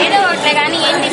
ఏదో ఒకట్లే కానీ ఏంటి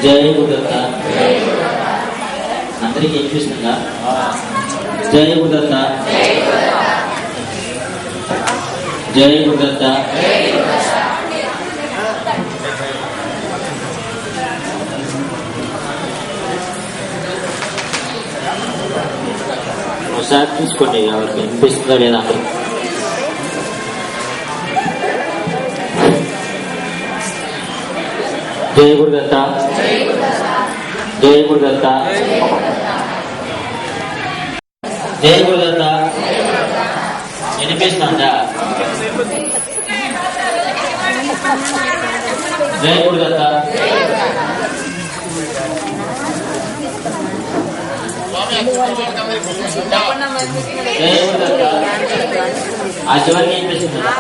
जय गुरुदत्ता अंदर की जय गुरुदत्ता जय गुरुदत्ता ఒకసారి చూసుకోండి ఎవరికి వినిపిస్తుందో లేదా जय गुरुदत्ता जय गुरुदत्ता जय गुरुदत्ता వినిపిస్తుందా जय गुरुदत्ता జై గురుదత్త ఆ చివరికి వినిపిస్తుందా?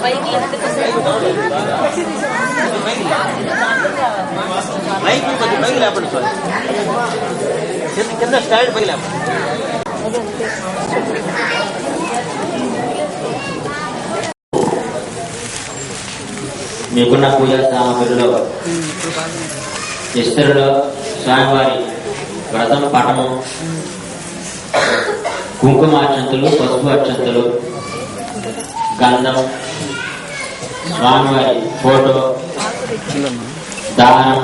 పైకి లేపండి సార్, కింద స్టాండ్ పైకి లేపండి. మీకున్న పూజా సామగ్రిలో విస్తరణలో స్వామివారి వ్రతం పటము, కుంకుమ అక్షంతలు, పసుపు అక్షంతలు, గంధం, స్వామివారి ఫోటో, దానం,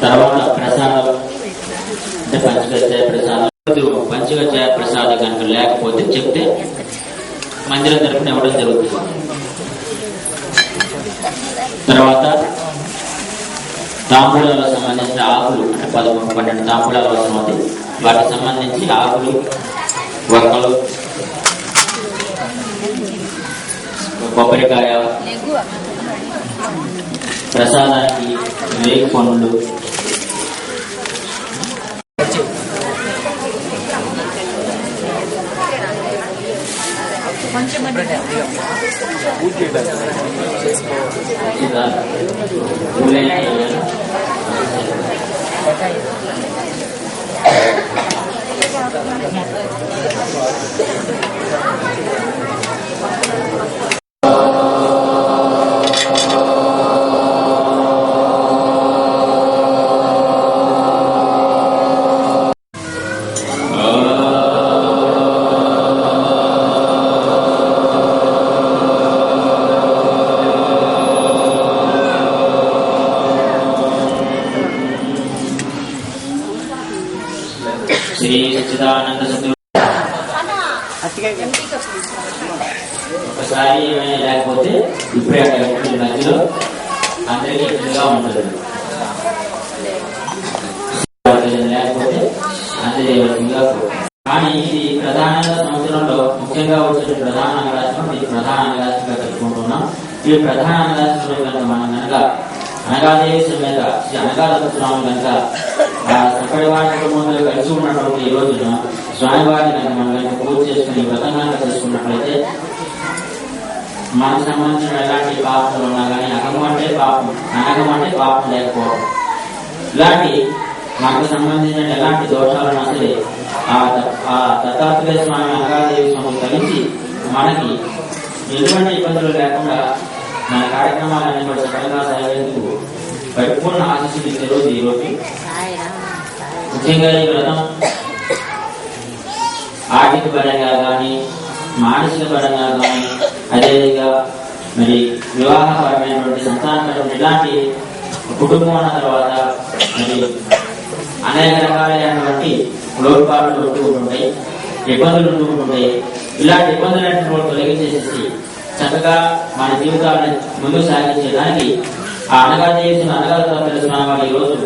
తర్వాత ప్రసాదం అంటే పంచగచ్చాయ ప్రసాదం. పంచగచ్చాయ ప్రసాదం కనుక లేకపోతే చెప్తే మందిరం తరపున ఇవ్వడం జరుగుతుంది. తర్వాత తాంబూలాలకు సంబంధించిన ఆకులు అంటే 11-12 తాంబూలాలు అవసరం అవుతాయి. వాటికి సంబంధించి ఆకులు, వక్కలు, కొబ్బరికాయ, ప్రసాదానికి వేగు పనులు, శ్రీ సచ్చిదానంద సద్గురు. ఒకసారి ఏమైనా లేకపోతే ఇప్పుడే మధ్యలో అందరికీ ఎదురుగా ఉంటుంది. లేకపోతే అందజేయవలసిందిగా. కానీ ఇది ప్రధానంగా సంవత్సరంలో ముఖ్యంగా వచ్చే ప్రధాన అంగరాశం. ఇది ప్రధాన అంగరాశంగా చెప్పుకుంటున్నాం. ఈ ప్రధాన అంగరాశంలో కనుక మనం కనుక అనగాదేవి సమేత శ్రీ అనగాదత్త స్వామి కనుక ఆ సకలవారి కుటుంబంలో కలిసి ఉన్నటువంటి ఈ రోజున స్వామివారిని కనుక మనం కనుక పూజ చేసుకుని వ్రతం కనుక చేసుకున్నట్లయితే మనకు సంబంధించిన ఎలాంటి పాపములు ఉన్నా కానీ అగము అంటే పాపం, అనగం అంటే పాపం లేకపోవడం, ఇలాంటి మనకు సంబంధించిన ఎలాంటి దోషాలను అసలే ఆ దత్తాత్రేయ స్వామి అనగాదేవి స్వామి కలిసి మనకి ఎటువంటి ఇబ్బందులు లేకుండా మన కార్యక్రమాలన్నీ కూడా సఫలంగా సాగేందుకు పరిపూర్ణ ఆశీస్సులు ఇచ్చే రోజు ఈ రోజు. ముఖ్యంగా ఈ వ్రతం ఆర్థిక పరంగా కానీ, మానసిక పరంగా కానీ, అదేవిధంగా మరి వివాహపరమైనటువంటి సంతానపరమైన ఇలాంటి కుటుంబం అన్న తర్వాత మరి అనేక రకాలైనటువంటి లోటుపాట్లు ఉంటూ ఉంటాయి, ఇబ్బందులు ఉంటూ ఉంటాయి. ఇలాంటి ఇబ్బందులన్నింటినీ తొలగించేసి చక్కగా మన జీవితాలను ముందుకు సాగించడానికి ఆ అనగాదేవి స్వామి వారి ఈ రోజు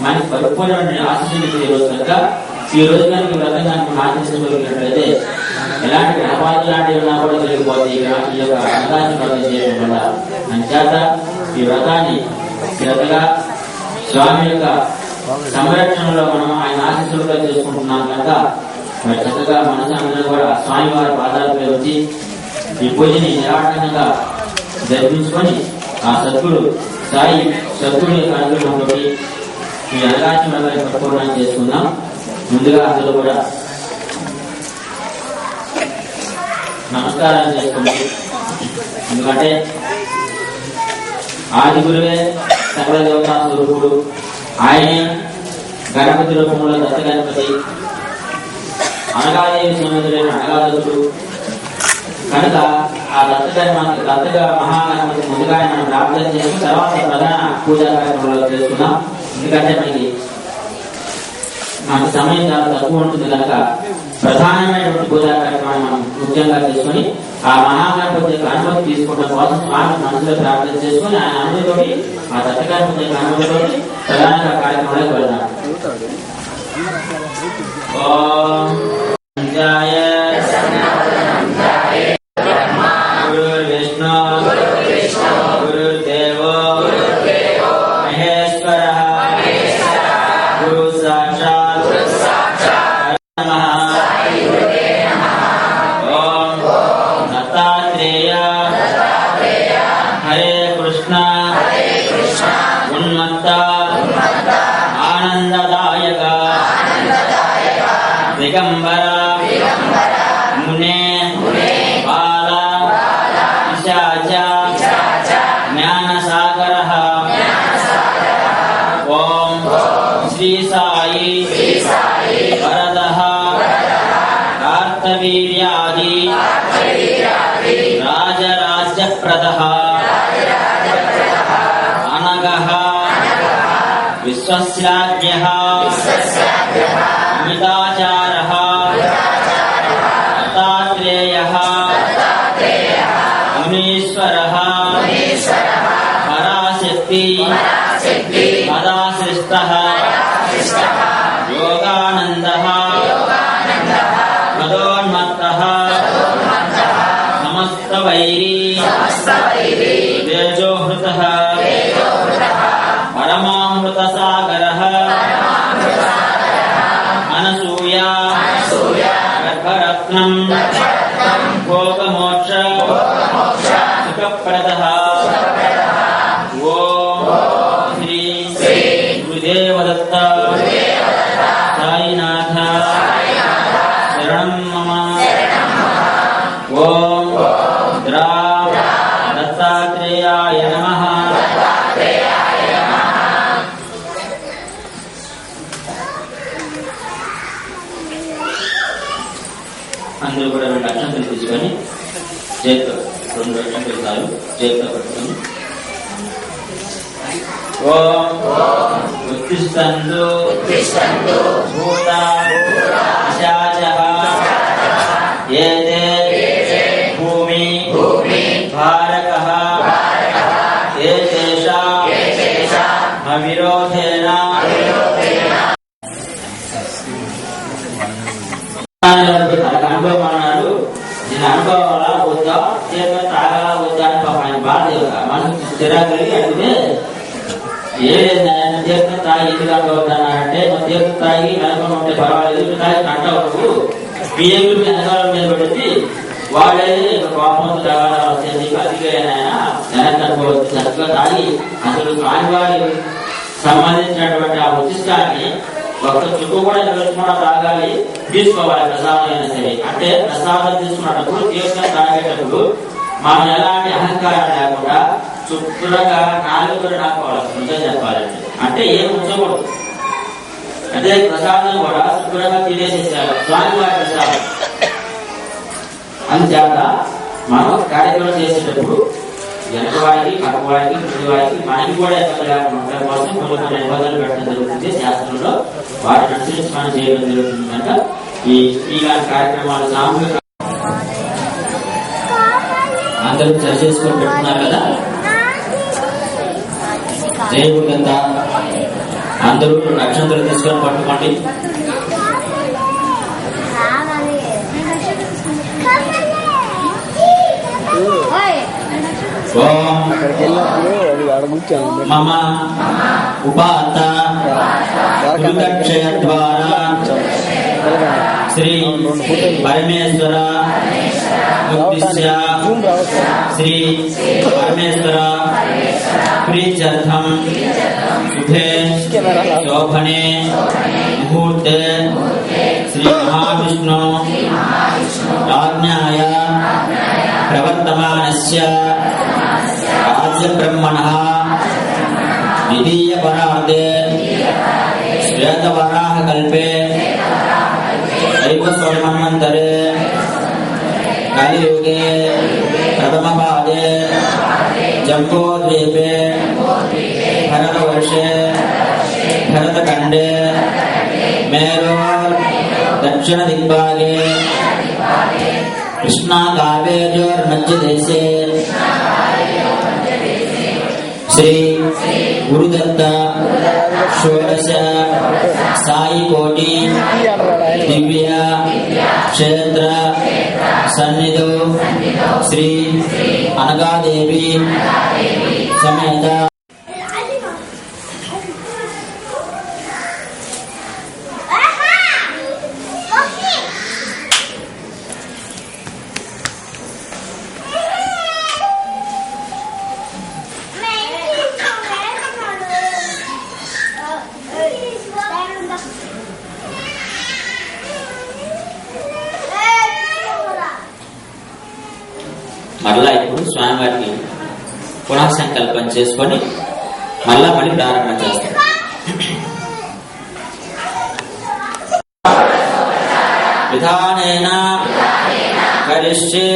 మనకి పరిపూర్ణమైన ఆశీస్సులు ఈ రోజు కనుక ఈ రోజు కనుక వ్రతం కనుక ఆచరించగలిగినట్లయితే ఎలాంటి గ్రహపాలు లాంటివి ఉన్నా కూడా తొలగిపోతే ఈ యొక్క అనగాన్ని వ్రతం చేయడం వల్ల అంచేత ఈ వ్రతాన్ని శ్రద్ధగా స్వామి యొక్క సంరక్షణలో మనం ఆయన ఆశీస్సులుగా చేసుకుంటున్నాం కనుక మరి చక్కగా మనసు అందరూ కూడా స్వామి వారి పాదాలపై వచ్చి ఈ పూజని నిరాటంగా జరిపించుకొని ఆ సద్గురు సాయి సద్గురు యొక్క అనుగ్రహంతో ఈ అనగాచి వ్రతాన్ని పరిపూర్ణం చేసుకుందాం. ముందుగా అందరూ కూడా నమస్కారం చేసుకోండి. ఎందుకంటే ఆది గురువే సకల దేవతా స్వరూపుడు, ఆయనే గణపతి రూపంలో దత్త గణపతి, అనగాదేవి సమేతుడైన అనగాదత్తుడు కనుక ఆ దత్తగా మహాగణపతి ముందుగా మనం ప్రార్థన చేసి తర్వాత ప్రధాన పూజా కార్యక్రమాలు చేసుకున్నాం. ఎందుకంటే మనకి సమయం చాలా తక్కువ ఉంటుంది కనుక ప్రధానమైనటువంటి పూజా కార్యక్రమాన్ని మనం ముఖ్యంగా చేసుకుని ఆ మహాగణపతి యొక్క అనుమతి తీసుకోవడం కోసం స్వామి మనసులో ప్రార్థన చేసుకుని ఆయన అనుమతితోటి ఆ దత్తగణపతి యొక్క అనుమతితోటి ప్రధానంగా కార్యక్రమాలకు వెళ్దాం. ఓం दिगंबर मुने बाल पिशाच ज्ञानसागरः ओम श्री साई वरदः कार्तवीर्यादि राजराज्यप्रदः अनघः विश्वस्याज्ञः अमिताचारः दत्तात्रेयः मुनीश्वरः पराशक्ति मदाश्रिष्टः योगानन्दः मदोन्मत्तः समस्तवैरी तेजोहृतः परमामृतसागरः अनसूया गर्भरत्नं भोगमोक्ष सुखप्रदः ओम श्री गुरुदेवदत्त साईनाथ शरणं मम ओम द्रा दत्तात्रेयाय नमः అందరూ కూడా 2 అక్షంతలు తీసుకొని చేతితో 2 అక్షంతలు చాలు చేతితో పట్టుకొని ఓం ఉత్తిష్టంతు భూత పిశాచః ఏతే భూమి భారకః ఏతేషాం అవిరోధేన అనుభవం అన్నాడు. నేను అనుభవాలా వద్దా చేత తాగాలా వద్దా అని పాప ఆయన బాధ మనసు చిరాకలి అడిగితే ఏదైనా తీర్థం తాగి ఎందుకు అనుభవద్దానంటే మన తీర్థం తాగి అనుభవం ఉంటే పర్వాలేదు తాగి అంటవరకు మీ ఎగురు వెనకాల మీద పెట్టి వాళ్ళే కోపంతో తాగాలా వచ్చేది అతిగా వెనక అనుభవద్దు చక్కగా తాగి అసలు స్వామివారి సంబంధించినటువంటి ఆ ఉచిష్టాన్ని ఒక్క చుట్టూ కూడా నిలుచుకున్న తాగాలి తీసుకోవాలి ప్రసాదం అయినా సరే. అంటే ప్రసాదం తీసుకున్నప్పుడు తీర్థం తాగేటప్పుడు మనం ఎలాంటి అహంకారం లేకుండా చుట్టూగా నాలుగు నాకోవాలి నిజం చెప్పాలంటే అంటే ఏం ఉంచకూడదు. అదే ప్రసాదం కూడా శుభ్రంగా తినేసేసారు స్వామివారి ప్రసాదం. అందుచేత మనం కార్యక్రమం చేసేటప్పుడు వెనకవాడికి పక్కవాడికి ముందువాడికి మనకి కూడా ఇబ్బంది లేకుండా ఉండడం కోసం కొన్ని కొన్ని నిబంధనలు పెట్టడం జరుగుతుంది శాస్త్రంలో. వాటిని అనుసరించి మనం చేయడం జరుగుతుంది కనుక ఇలాంటి కార్యక్రమాలు సామూహిక అందరూ సరి చేసుకొని పెట్టుకున్నారు కదా. జయగురుదంతా అందరూ నక్షత్రాలు తీసుకొని పట్టుకోండి. మమ ఉపాత గురుదక్షయ ద్వారా శ్రీ పరమేశ్వర ఉద్దిశ్య శ్రీ పరమేశ్వర ప్రీత్యర్థం శుభే శోభనే ముహూర్తే శ్రీ మహావిష్ణు ఆజ్ఞాయ ప్రవర్తమానస్య రాజ్యబ్రహ్మణః ద్వితీయ పరార్ధే శ్వేతవరాహ కల్పే ఐవస్వర్మన్వంతరే కలియుగే ప్రథమ పాదే జంబోద్వీపే భరతవర్షే భరతఖండే మేరోర్ దక్షిణ దిగ్భాగే కృష్ణా కావేర్యోర్మధ్య దేశే శ్రీ గురుదత్త షోడశ సాయి కోటి దివ్య క్షేత్ర సన్నిధో శ్రీ అనగాదేవి సమేత మరలా ఇప్పుడు స్వామివారికి పునఃసంకల్పం చేసుకొని మళ్ళీ ప్రారంభం చేస్తాం. విధానేన కరిష్యే.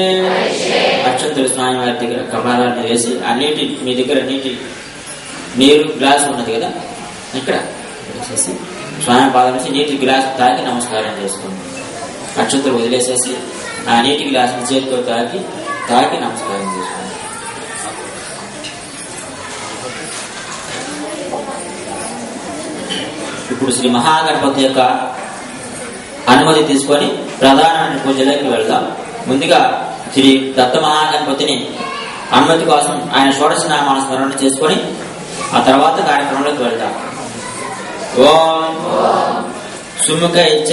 అక్షంతలు స్వామివారి దగ్గర కపాలాన్ని వేసి ఆ నీటి, మీ దగ్గర నీరు గ్లాస్ ఉన్నది కదా, ఇక్కడ వచ్చేసి స్వామి పాదం నుంచి నీటి గ్లాస్ తాకి నమస్కారం చేసుకోండి. అక్షంతలు వదిలేసేసి ఆ నీటి గ్లాస్ చేతితో తాకి నమస్కారం చేసుకోండి. ఇప్పుడు శ్రీ మహాగణపతి యొక్క అనుమతి తీసుకొని ప్రధానమైన పూజలోకి వెళ్దాం. ముందుగా శ్రీ దత్త మహాగణపతిని అనుమతి కోసం ఆయన షోడశ నామాల స్మరణ చేసుకొని ఆ తర్వాత కార్యక్రమంలోకి వెళ్దాం. ఓం సుముఖ ఇచ్చ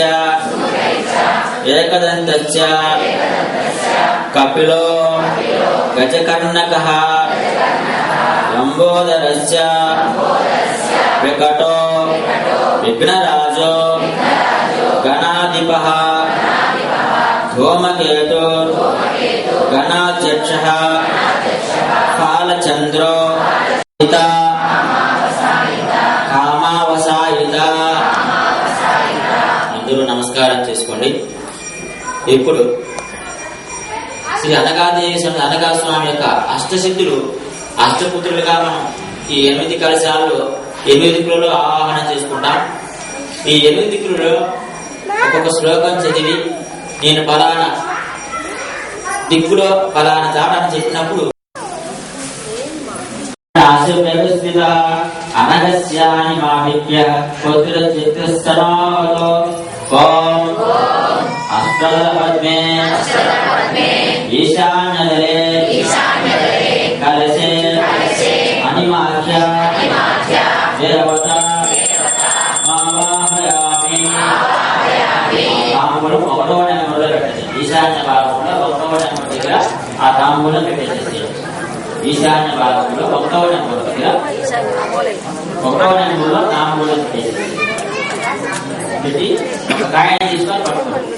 ఏకదంతచ్చ కపిలో గజకర్ణకః లంబోదరశ్చ వికటో విఘ్నరాజో గణాధిపః ధూమకేతు గణాధ్యక్షః కాలచంద్రో కామావసాయిత. అందరూ నమస్కారం చేసుకోండి. ఇప్పుడు శ్రీ అనగాదేవి అనగా స్వామి యొక్క అష్టసిద్ధులు అష్టపుత్రులుగా మనం ఈ 8 కలశాలలో 8 దిక్కులలో ఆవాహన చేసుకుంటాం. ఈ 8 దిక్కులలో ఒక్కొక్క శ్లోకం చదివి నేను ఫలానా దిక్కులో ఫలానా చాటాన్ని చెప్పినప్పుడు అనగస్యాని మాభిప్య పుత్రచిత్రస్తనోతో ఓం అష్టదళపద్మే ఈశాన్యదలే కలశే అనిమాఖ్య దేవత ఆవాహయామి. తాంబూలం 1వ నెంబర్లో పెట్టేసి ఈశాన్య భాగంలో 1వ నెంబర్ దగ్గర ఆ తాంబూలం పెట్టేసేసి ఈశాన్య భాగంలో 1వ నెంబర్ దగ్గర 1వ నెంబర్లో తాంబూలం పెట్టేసేసి పెట్టి ఒక కాయని తీసుకొని పట్టుకోండి.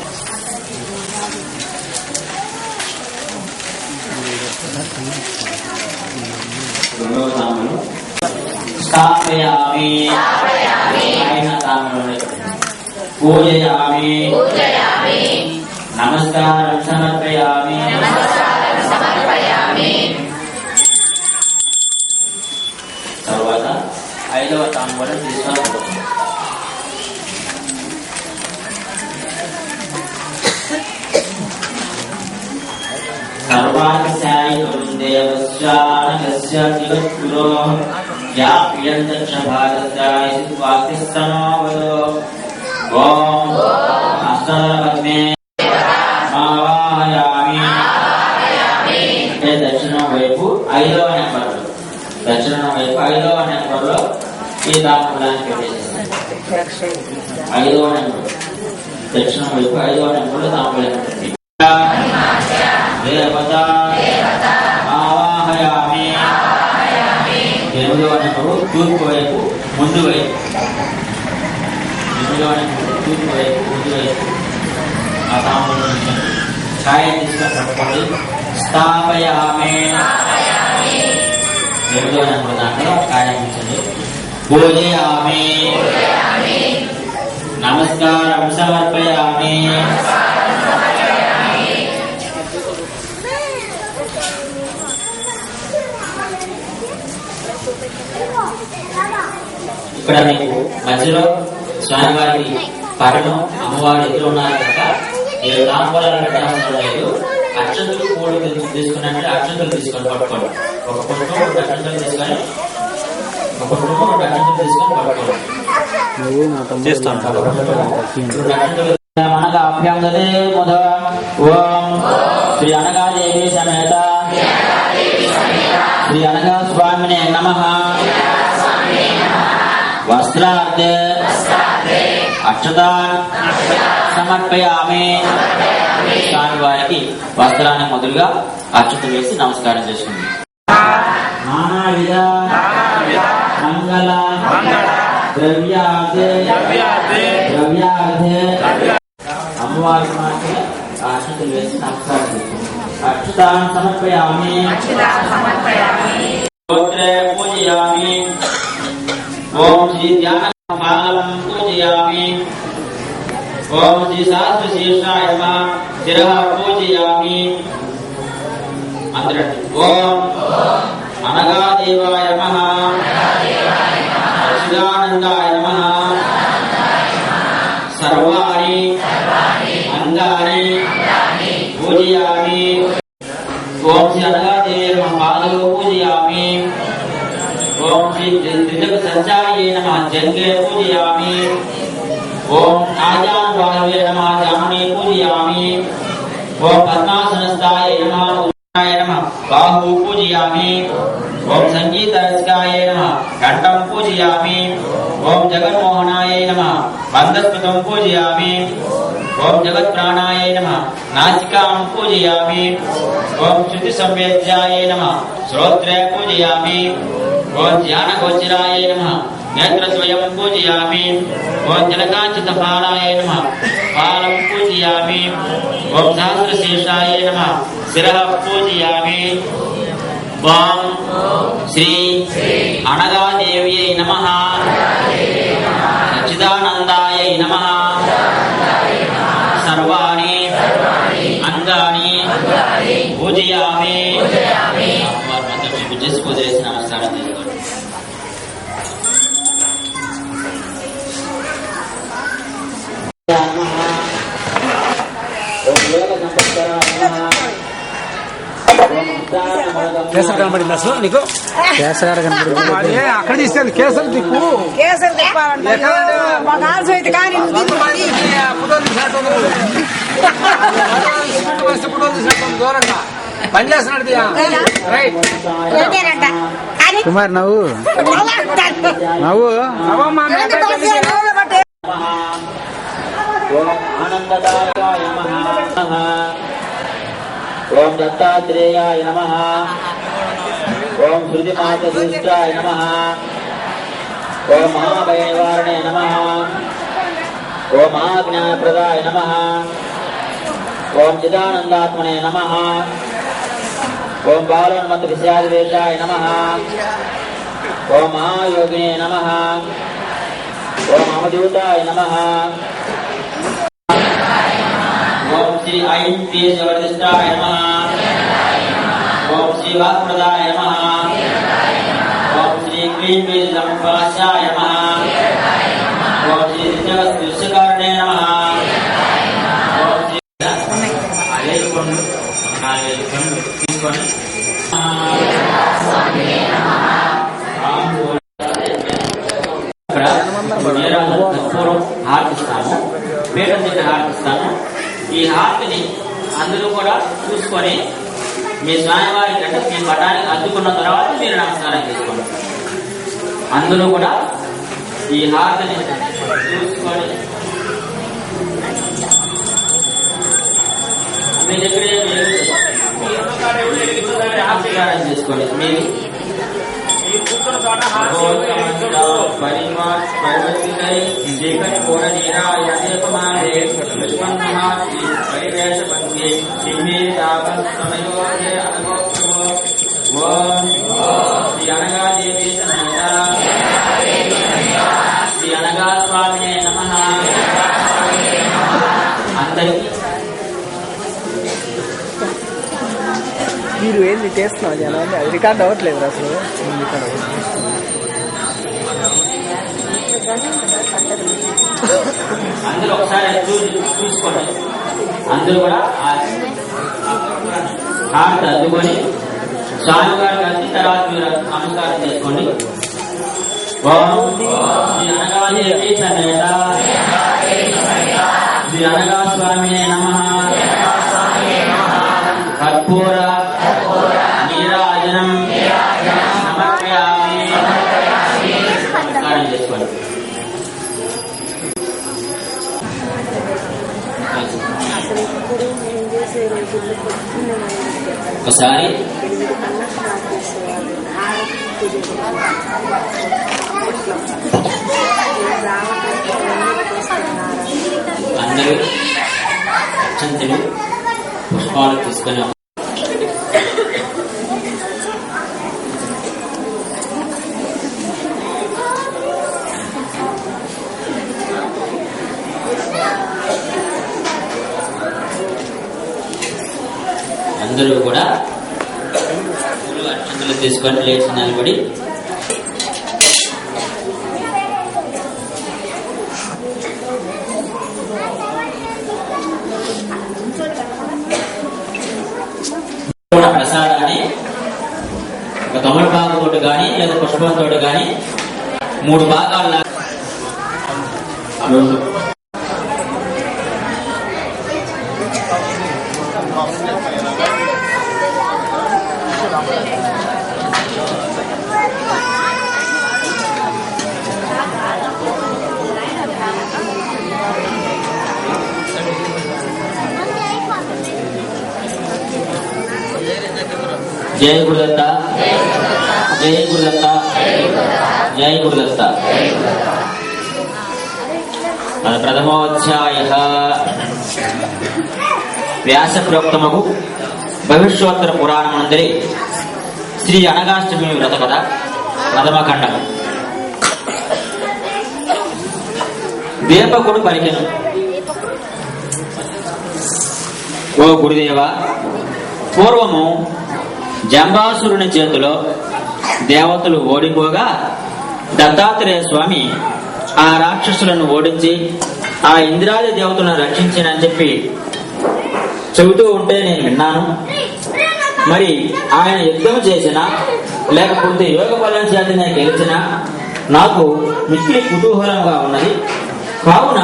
రెండవ తాంబూలం స్థాపయామి. ఆయన తాంబూలం పూజయామి. నమస్కారం సమర్పయామి. తర్వాత 5వ తాంబూలం తీసుకోవాలి. సర్వాసాయికం దేవస్యానగస్య దివత్పురో యాప్యంతక్ష భారతాయ వాక్యస్తనోవదో ఓం అష్టదళపద్మే ఆవాహయామి. అంటే దక్షిణం వైపు 5వ నెంబర్లో ఈ తాంబూలాన్ని పెట్టేసేస్తాం. 5వ నెంబర్ దక్షిణం వైపు 5వ నెంబర్లో తాంబూలం పెట్టండి. దేవత ఆవాహయామి. 8వ నెంబరు తూర్పు వైపు ముందు వైపు. 8వ నెంబరు తూర్పు వైపు ముందు వైపు ఆ తాంబూలం కాయం తీసుకొని పట్టుకోండి. స్థాపయామి. 8వ నెంబర్ దాంట్లో కాయం ఇచ్చండి. పూజయామి. నమస్కారం సమర్పయామి. ఇక్కడ మీకు మధ్యలో స్వామివారికి పటం అమ్మవారి ఎదురు ఉన్నారు కనుక మీరు తాంబూలాలు పెట్టాల్సిన లేదు. అక్షంతులు పూలు తీసుకున్నట్టు అక్షంతులు తీసుకొని పట్టుకోండి. ఒక కుటుంబం 2 అక్షంతులు తీసుకొని మనగా అభ్యంగదే ముద. ఓం శ్రీ అనగాదేవి సమేత శ్రీ అనగా స్వామినే నమః. వస్త్రార్థే అక్షతాన్ సమర్పయామి. స్వామివారికి వస్త్రాన్ని మొదలుగా అక్షత వేసి నమస్కారం చేసుకుంది. నానావిధ మంగళ ద్రవ్యార్థే అమ్మవారికి మాత్రమే అక్షతలు వేసి నమస్కారం చేసుకుంది. అక్షత अक्षतान् समर्पयामि स्तोत्रे पूजयामि ओम श्री ध्यानपालं पूजयामि ओम श्री सहस्रशीर्षाय नमः शिरः पूजयामि ओम अनगादेवाय नमः सच्चिदानन्दाय नमः सर्वाणि अंगानि पूजयामि ओम श्री अनगादेवाय नमः पादौ पूजयामि ओम श्री त्रिजग संचाये नमः जंगे पूजयामि ओम आजान वायवे नमः जामने पूजयामि ओम पद्मासनस्थाय नमः उदयाय नमः बाहु पूजयामि ओम संगीतरसिकाय नमः कंठं पूजयामि ओम जगन्मोहनाय नमः बन्धस्पृतं पूजयामि ओम जगत्प्राणाय नमः नासिकां पूजयामि ओम श्रुतिसंवेद्याय नमः श्रोत्रे पूजयामि ओम ज्ञानगोचराय नमः नेत्रद्वयं पूजयामि ओम जलकाञ्चितफलाय नमः फालं पूजयामि ओम सहस्रशीर्षाय नमः शिरः पूजयामि ओम श्री अनगादेव्यै नमः सच्चिदानन्दाय नमः सर्वाणि अंगानि पूजयामि जिसको जैसे नमस्कार కేసరి కనబడింది అసలు నీకు కేసరి కనబడింది అక్కడ తీసుకెళ్ళి కేసరి దిక్కు కేసరి దూరంగా పని చేస్తున్నాడు కుమార్ నవ్వు నవ్వు आनंददायकाय नमः ओम दत्तात्रेयाय नमः ओम श्रुतिमातदुष्टाय नमः ओम महाभयनिवारणे नमः ओम महाज्ञानप्रदाय नमः ओम चिदानन्दात्मने नमः ओम बालोन्मत्तविषयादिवेशाय नमः ओम महायोगिने नमः ओम अमदूताय नमः ओम श्री ऐं केशवरदिष्टाय नमः ओम श्री वाक्प्रदाय नमः ओम श्री क्लीं बीजसम्पास्याय नमः ओम श्री दिव्यवस्त्रकारणे नमः ओम श्री హార్పిస్తాను పీఠం దగ్గర హార్పిస్తాను ఈ హార్ట్ని అందరూ కూడా చూసుకొని మీ స్వామివారి కంటే మీ పటానికి అద్దుకున్న తర్వాత మీరు నమస్కారం చేసుకోండి అందరూ కూడా ఈ హార్ట్ని చూసుకొని మీ దగ్గరే నమస్కారం చేసుకోండి మీరు శ్రీ అనగా స్వామినే నమః అందరికీ మీరు ఏంది చేస్తున్నావు జనాన్ని అది రికార్డ్ అవ్వట్లేదు అసలు అందరూ ఒకసారి చూసుకోండి అందరూ కూడా హార్ట్ అద్దుకొని స్వామివారికి అద్ది తర్వాత మీరు నమస్కారం చేసుకోండి ఓం శ్రీ అనగాదేవి సమేత శ్రీ అనగా స్వామినే నమః కర్పూర నీరాజనం సమర్పయామి నమస్కారం చేసుకోండి ఒకసారి అందరూ చంద్రుడు పుష్పాలు తీసుకొని అందరూ కూడా అక్షంతలు తీసుకొని లేచి నిలబడి ప్రసాదాన్ని ఒక తమలపాకుతో కానీ లేదా పుష్పంతో కానీ 3 భాగాల జై గురుదత్త, జై గురుదత్త, జై గురుదత్త. ప్రథమోధ్యాయ వ్యాస ప్రోక్తమగు భవిష్యోత్తర పురాణమందరి శ్రీ అనగాష్టమి వ్రత కథ ప్రథమఖండం. దీపకుడు పలికెను, ఓ గురుదేవ, పూర్వము జంబాసురుని చేతిలో దేవతలు ఓడిపోగా దత్తాత్రేయ స్వామి ఆ రాక్షసులను ఓడించి ఆ ఇంద్రాది దేవతలను రక్షించినని చెప్పి చెబుతూ ఉంటే నేను విన్నాను. మరి ఆయన యుద్ధం చేసినా లేకపోతే యోగ బలం చేత నేను గెలిచినా నాకు మిక్కిలి కుతూహలంగా ఉన్నది. కావున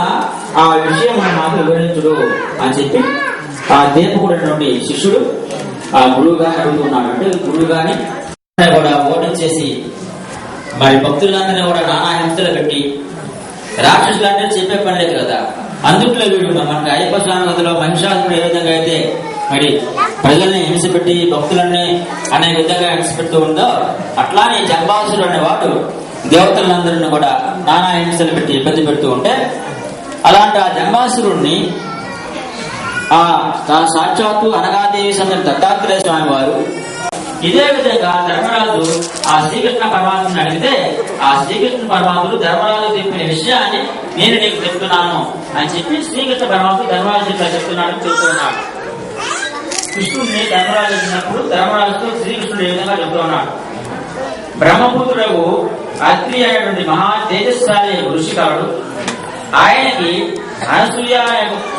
ఆ విషయం నాకు వివరించుడు అని చెప్పి ఆ దీపకుడైనటువంటి శిష్యుడు ఆ గురువుగాని అడుగుతున్నాడు. అంటే గురువుగాని కూడా ఓడించేసి మరి భక్తులందరినీ కూడా నానా హింసలు పెట్టి రాక్షసులంటే చెప్పే పని లేదు కదా. అందుట్లో వీడు మనకి అయ్యప్ప స్వామి కథలో మహిషాసురుడు ఏ విధంగా అయితే మరి ప్రజల్ని హింస పెట్టి భక్తులన్నీ అనే విధంగా హింస పెడుతూ ఉందో అట్లానే జంబాసురుడు అనేవాడు దేవతలందరినీ కూడా నానా హింసలు పెట్టి ఇబ్బంది పెడుతూ ఉంటే అలాంటి ఆ జంబాసురుడిని ఆ సాక్షాత్తు అనగాదేవి సమేత దత్తాత్రేయ స్వామి వారు ఇదే విధంగా ధర్మరాజు ఆ శ్రీకృష్ణ పరమాత్మని అడిగితే ఆ శ్రీకృష్ణ పరమాత్ముడు ధర్మరాజు చెప్పిన విషయాన్ని నేను నీకు చెప్తున్నాను అని చెప్పి శ్రీకృష్ణ పరమాత్ముడు ధర్మరాజు చెప్తున్నాడు చెప్తున్నాడు. కృష్ణుడిని ధర్మరాజు చెప్పినప్పుడు ధర్మరాజుతో శ్రీకృష్ణుడు ఏ విధంగా చెప్తున్నాడు. బ్రహ్మపుత్రుడు అత్రి అయినటువంటి మహా తేజస్శాలి ఋషికారుడు, ఆయనకి అనసూయ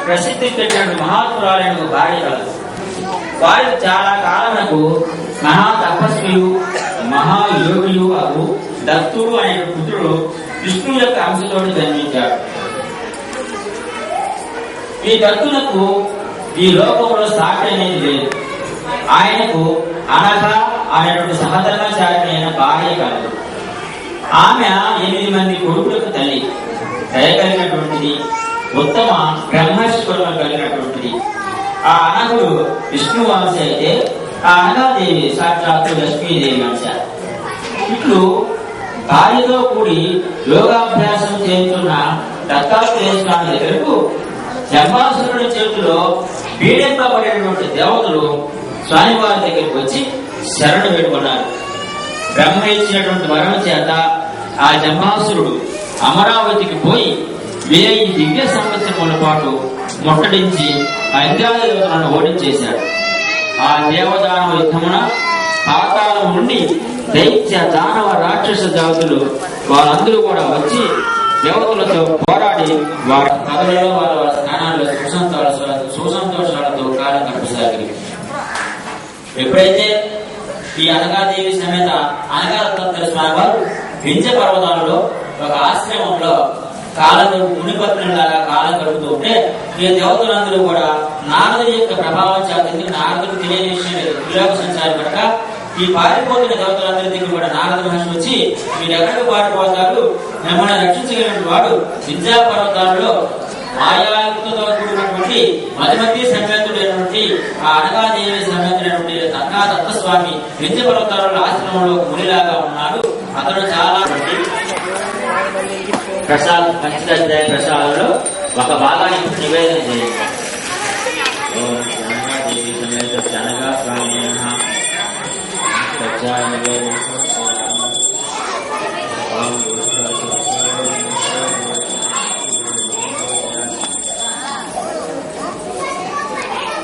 ప్రసిద్ధి పెట్టిన మహాత్మురాలైన భార్య కలదు. వారు చాలా కాలమునకు మహా తపస్వియు మహాయోగియు అగు దత్తుడు అనే పుత్రుడు విష్ణువు యొక్క అంశతో జన్మించాడు. ఈ దత్తులకు ఈ లోకంలో సాటి అనేది లేదు. ఆయనకు అనఘ అనేటువంటి సహధర్మచారిణి అయిన భార్య కలదు. ఆమె 8 మంది కొడుకులకు తల్లి, దయగలిగినటువంటిది, ఉత్తమ బ్రహ్మశ్వరం కలిగినటువంటిది. ఆ అనఘుడు విష్ణు వంశ అయితే ఆ అనగాదేవి సాక్షాత్తు లక్ష్మీదేవి వంశ. ఇట్లు భార్యతో కూడి యోగాభ్యాసం చేస్తున్న దత్తాత్రేయ స్వామి దగ్గరకు జంబాసురుడి చేతిలో పీడింపబడినటువంటి దేవతలు స్వామివారి దగ్గరికి వచ్చి శరణు పెట్టుకున్నారు. బ్రహ్మ ఇచ్చినటువంటి వరం చేత ఆ జంబాసురుడు అమరావతికి పోయి 1000 దివ్య సంవత్సరముల పాటు ముట్టడించి ఆ ఇంద్రాది దేవతలను ఓడించేశాడు. ఆ దేవదానవ యుద్ధమున పాతాళం నుండి దైత్య దానవ రాక్షస జాతులు వాళ్ళందరూ కూడా వచ్చి దేవతలతో పోరాడి వారి కథలలో వాళ్ళ స్నానాల్లో సుసంతోషాలతో కాలం గడపసాగి. ఎప్పుడైతే ఈ అనగాదేవి సమేత అనగాదత్తాత్రేయ స్వామి వారు వింధ్య పర్వతాలలో ఒక ఆశ్రమంలో మునిపత్రులాగా కాలం గడుపుతూ ఉంటే ఈ దేవతలందరూ కూడా నారదుడి యొక్క ప్రభావం చేత నారదుడు తెలియని విషయం లేదు. త్రిలోక సంచారి కనుక ఈ పారిపోతున్న దేవతలందరి దగ్గర కూడా నారద మహర్షి వచ్చి మీరు ఎక్కడికి పారిపోతారు, మిమ్మల్ని రక్షించగలిగిన వాడు వింధ్య పర్వతాలలో ఆయాతో కూడినటువంటి మధ్యమధ్య సమేతుడైనటువంటి ఆ అనగాదేవి సమేతుడైనటువంటి అనగాదత్తస్వామి వింధ్య పర్వతాలలో ఆశ్రమంలో మునిలాగా ఉన్నాడు. అతడు చాలా ప్రసాద్ పంచదధ్యాయ ప్రసాదంలో ఒక భాగాన్ని నివేదన చేయండి. అనగాదేవి సమేత అనగా స్వామి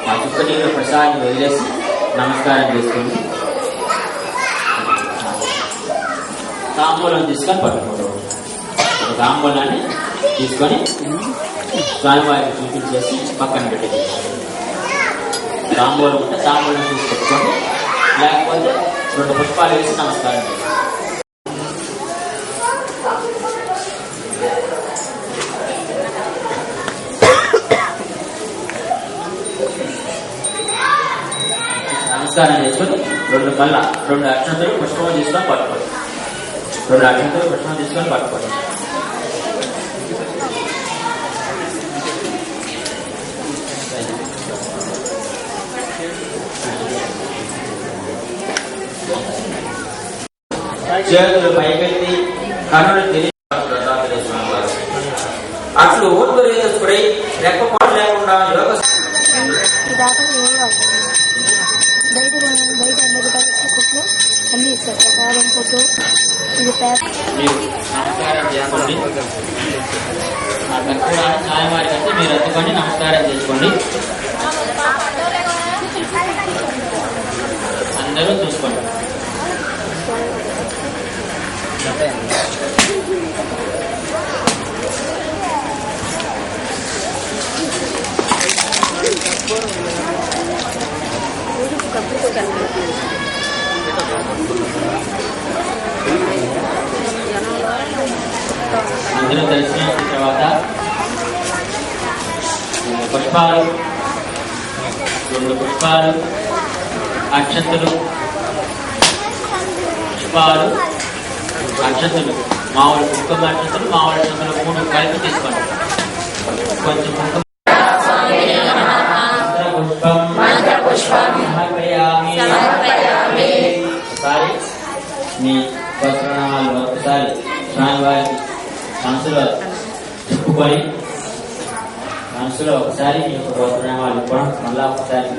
ఆ చుక్క నీళ్ళ ప్రసాదాన్ని వదిలేసి నమస్కారం చేసుకోండి. తాంబూలం తీసుకొని పట్టుకోండి. ఒక తాంబూలాన్ని తీసుకొని స్వామివారికి చూపించేసి పక్కన పెట్టేది. తాంబూలం ఉంటే తాంబూలం తీసి పెట్టుకోండి, లేకపోతే 2 పుష్పాలు వేసి నమస్కారం చేయండి. నమస్కారం చేసుకొని 2 అక్షంతలు పుష్పం తీసుకొని పట్టుకోండి. 2 అక్షంతలు పుష్పం తీసుకొని పట్టుకోండి. చేతులు పైకెత్తి కన్నులు తిరిగి అట్లు ఊర్పు రేసుకుడై రెక్కపాటు లేకుండా యోగ నమస్కారం చేసుకోండి. ఆ కర్పూరాన్ని స్వామివారి కంటే మీరు అత్తుకొని నమస్కారం చేసుకోండి. అందరూ చూసుకోండి. అందరూ దర్శనం తర్వాత 2 పుష్పాలు, 2 పుష్పాలు, అక్షంతలు, పుష్పాలు, అక్షంతలు, మామూలు కుంకుమ అక్షంతలు, మామూలు అక్షంతలు 3 కలిపి తీసుకోండి. కొంచెం కుంకుమ పుష్పం సమర్పయామి. ఒకసారి మీ వస్త్రనామాలు ఒకసారి స్వామివారికి మనసులో చెప్పుకొని, మనసులో ఒకసారి మీ యొక్క వస్త్రనామాలు మళ్ళా ఒకసారి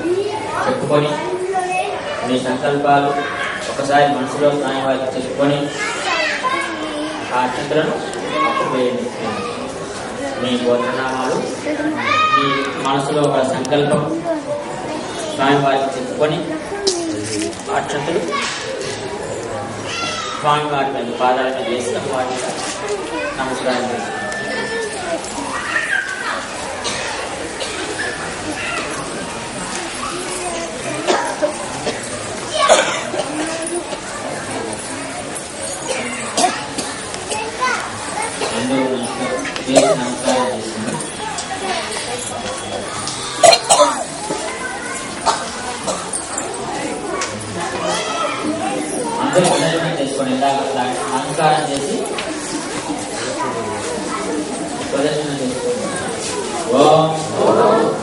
చెప్పుకొని, మీ సంకల్పాలు ఒకసారి మనసులో స్వామివారికి చెప్పుకొని ఆ అక్షంతలను అప్పుడు వేయండి. మీ గోత్రనామాలు మీ మనసులో ఒక సంకల్పం స్వామివారికి చెప్పుకొని అక్షంతలు స్వామివారి మీద పాదాల మీద వేసి వారి నమస్కారం చేస్తాం. అందరూ నమస్కారం చేస్తుంది. అందరూ ప్రదర్శన చేసుకోండి. నమస్కారం చేసి ప్రదర్శన చేసుకోండి. ఓం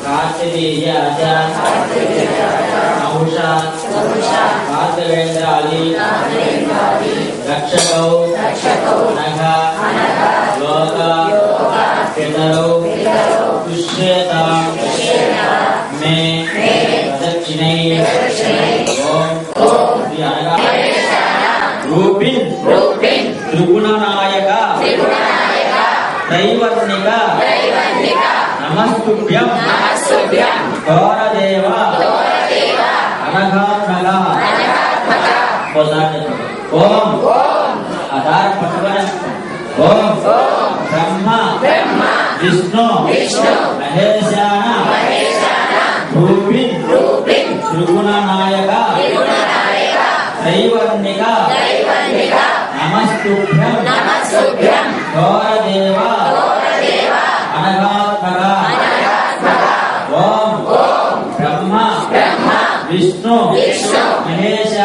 కార్తికేయాయ కార్తవేంద్రాది రక్షకౌ నఘ లోక పితరౌ పుష్యేత మే ప్రదక్షిణై. ఓం శ్రీ అనగా రూపిన్ త్రిగుణనాయక త్రైవర్ణిక నమస్తుభ్యం గౌరదేవ అనఘాత్మక. ఓం ఆధార పట్టుకొని ఓం బ్రహ్మ విష్ణు మహేశాన రూపిన్ త్రిగుణనాయక త్రైవర్ణిక నమస్తుభ్యం గౌరదేవ అనఘాత్మక. ఓం బ్రహ్మ విష్ణు మహేశ